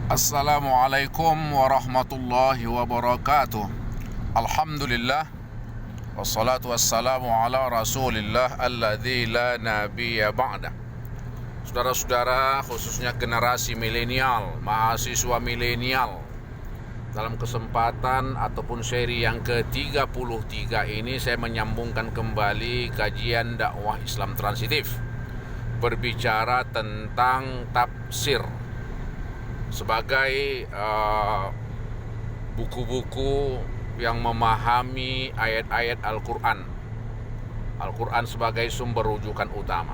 Assalamualaikum warahmatullahi wabarakatuh. Alhamdulillah, wassalatu wassalamu ala rasulillah alladzi la nabiyya ba'dah. Saudara-saudara, khususnya generasi milenial, mahasiswa milenial, dalam kesempatan ataupun seri yang ke-33 ini saya menyambungkan kembali kajian dakwah Islam transitif, berbicara tentang tafsir sebagai buku-buku yang memahami ayat-ayat Al-Quran sebagai sumber rujukan utama.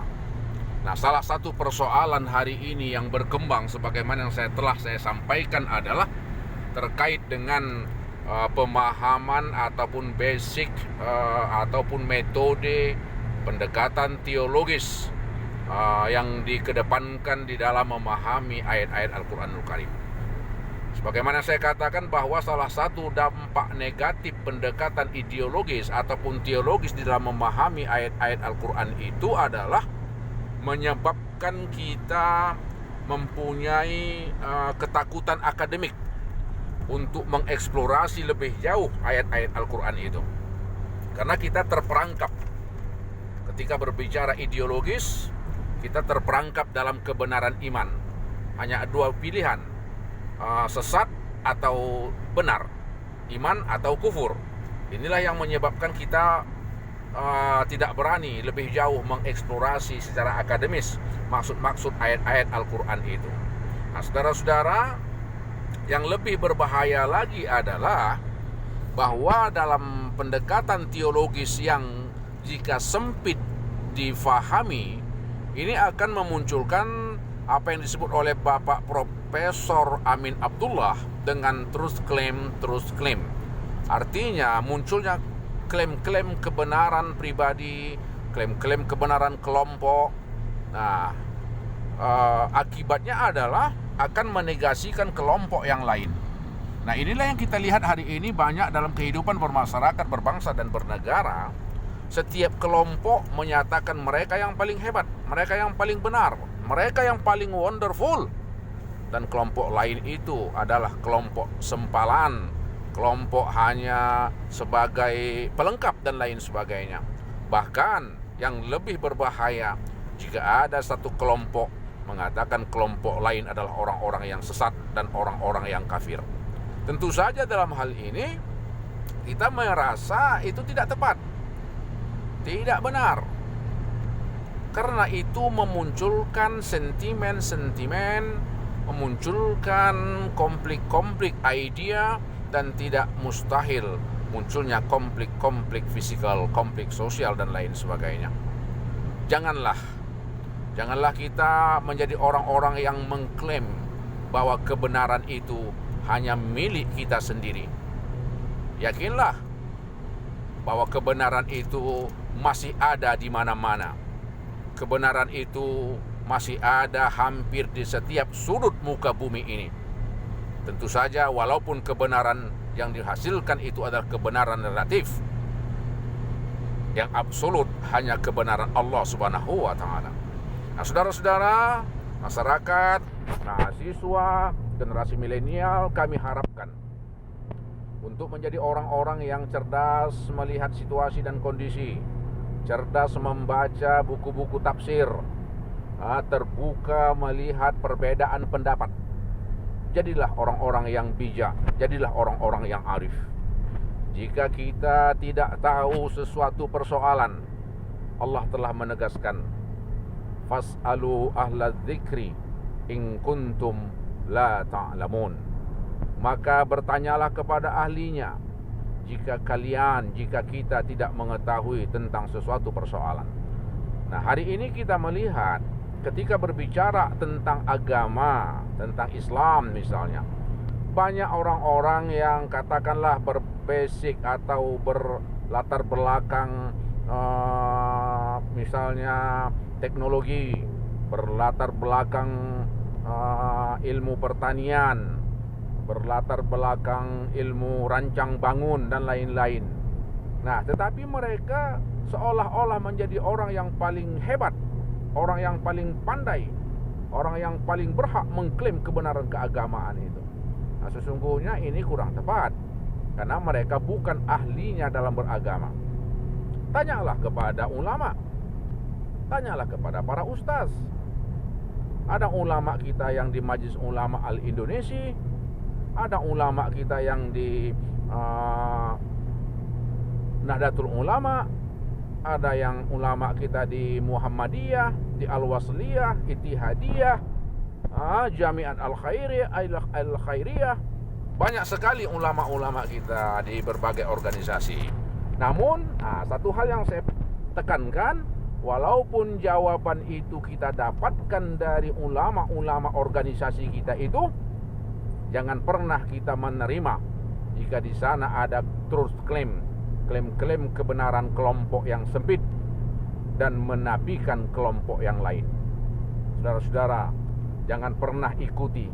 Nah, salah satu persoalan hari ini yang berkembang sebagaimana yang telah saya sampaikan adalah terkait dengan pemahaman ataupun basic ataupun metode pendekatan teologis yang dikedepankan di dalam memahami ayat-ayat Al-Quranul Karim. Sebagaimana saya katakan bahwa salah satu dampak negatif pendekatan ideologis ataupun teologis di dalam memahami ayat-ayat Al-Quran itu adalah menyebabkan kita mempunyai ketakutan akademik untuk mengeksplorasi lebih jauh ayat-ayat Al-Quran itu. Karena kita terperangkap ketika berbicara ideologis, kita terperangkap dalam kebenaran iman. Hanya dua pilihan, sesat atau benar, iman atau kufur. Inilah yang menyebabkan kita tidak berani lebih jauh mengeksplorasi secara akademis maksud-maksud ayat-ayat Al-Quran itu. Nah, saudara-saudara, yang lebih berbahaya lagi adalah bahwa dalam pendekatan teologis yang jika sempit difahami, ini akan memunculkan apa yang disebut oleh Bapak Profesor Amin Abdullah dengan truth claim. Artinya munculnya klaim-klaim kebenaran pribadi, klaim-klaim kebenaran kelompok. Nah, akibatnya adalah akan menegasikan kelompok yang lain. Nah, inilah yang kita lihat hari ini banyak dalam kehidupan bermasyarakat, berbangsa dan bernegara. Setiap kelompok menyatakan mereka yang paling hebat, mereka yang paling benar, mereka yang paling wonderful. Dan kelompok lain itu adalah kelompok sempalan, kelompok hanya sebagai pelengkap dan lain sebagainya. Bahkan yang lebih berbahaya, jika ada satu kelompok mengatakan kelompok lain adalah orang-orang yang sesat dan orang-orang yang kafir. Tentu saja dalam hal ini kita merasa itu tidak tepat, tidak benar. Karena itu memunculkan sentimen-sentimen, memunculkan konflik-konflik idea, dan tidak mustahil munculnya konflik-konflik fisikal, konflik sosial dan lain sebagainya. Janganlah kita menjadi orang-orang yang mengklaim bahwa kebenaran itu hanya milik kita sendiri. Yakinlah bahwa kebenaran itu masih ada di mana-mana. Kebenaran itu masih ada hampir di setiap sudut muka bumi ini. Tentu saja walaupun kebenaran yang dihasilkan itu adalah kebenaran relatif, yang absolut hanya kebenaran Allah Subhanahu wa Ta'ala. Nah, saudara-saudara, masyarakat, mahasiswa, generasi milenial, kami harapkan untuk menjadi orang-orang yang cerdas melihat situasi dan kondisi, cerdas membaca buku-buku tafsir, terbuka melihat perbedaan pendapat. Jadilah orang-orang yang bijak, jadilah orang-orang yang arif. Jika kita tidak tahu sesuatu persoalan, Allah telah menegaskan, fas'alu ahla dzikri in kuntum la ta'lamun. Maka bertanyalah kepada ahlinya jika kita tidak mengetahui tentang sesuatu persoalan. Nah, hari ini kita melihat ketika berbicara tentang agama, tentang Islam misalnya, banyak orang-orang yang katakanlah berbasic atau berlatar belakang misalnya teknologi, berlatar belakang ilmu pertanian, berlatar belakang ilmu rancang bangun dan lain-lain. Nah, tetapi mereka seolah-olah menjadi orang yang paling hebat, orang yang paling pandai, orang yang paling berhak mengklaim kebenaran keagamaan itu. Nah, sesungguhnya ini kurang tepat, karena mereka bukan ahlinya dalam beragama. Tanyalah kepada ulama, tanyalah kepada para ustaz. Ada ulama kita yang di Majelis Ulama Al-Indonesia, ada ulama kita yang di Nahdlatul Ulama, ada yang ulama kita di Muhammadiyah, di Al-Wasliyah, Ittihadiyah, Jami'at Al-Khairiyah. Banyak sekali ulama-ulama kita di berbagai organisasi. Namun, satu hal yang saya tekankan, walaupun jawaban itu kita dapatkan dari ulama-ulama organisasi kita itu, jangan pernah kita menerima jika di sana ada truth claim, klaim-klaim kebenaran kelompok yang sempit dan menafikan kelompok yang lain. Saudara-saudara, jangan pernah ikuti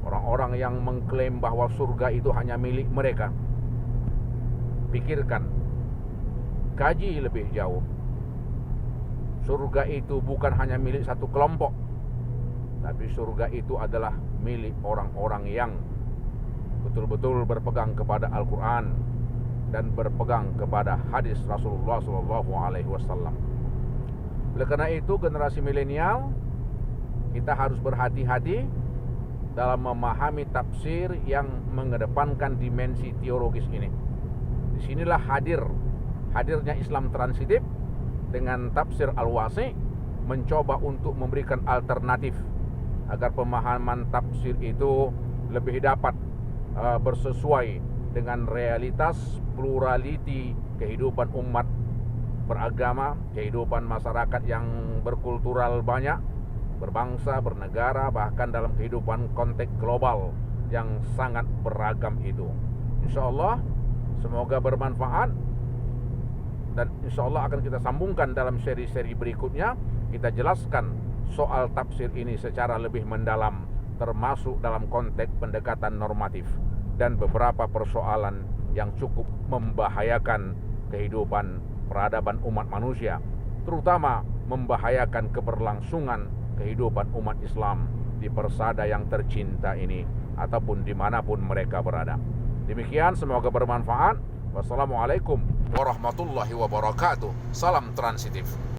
orang-orang yang mengklaim bahwa surga itu hanya milik mereka. Pikirkan, kaji lebih jauh. Surga itu bukan hanya milik satu kelompok, tapi surga itu adalah milik orang-orang yang betul-betul berpegang kepada Al-Quran dan berpegang kepada hadis Rasulullah SAW. Oleh karena itu, generasi milenial, kita harus berhati-hati dalam memahami tafsir yang mengedepankan dimensi teologis ini. Disinilah hadirnya Islam transitif dengan tafsir Al-Wasi, mencoba untuk memberikan alternatif agar pemahaman tafsir itu lebih dapat bersesuai dengan realitas plurality kehidupan umat beragama, kehidupan masyarakat yang berkultural banyak, berbangsa, bernegara, bahkan dalam kehidupan konteks global yang sangat beragam itu. Insya Allah semoga bermanfaat, dan insya Allah akan kita sambungkan dalam seri-seri berikutnya. Kita jelaskan soal tafsir ini secara lebih mendalam, termasuk dalam konteks pendekatan normatif dan beberapa persoalan yang cukup membahayakan kehidupan peradaban umat manusia, terutama membahayakan keberlangsungan kehidupan umat Islam di persada yang tercinta ini ataupun dimanapun mereka berada. Demikian, semoga bermanfaat. Wassalamualaikum warahmatullahi wabarakatuh. Salam transitif.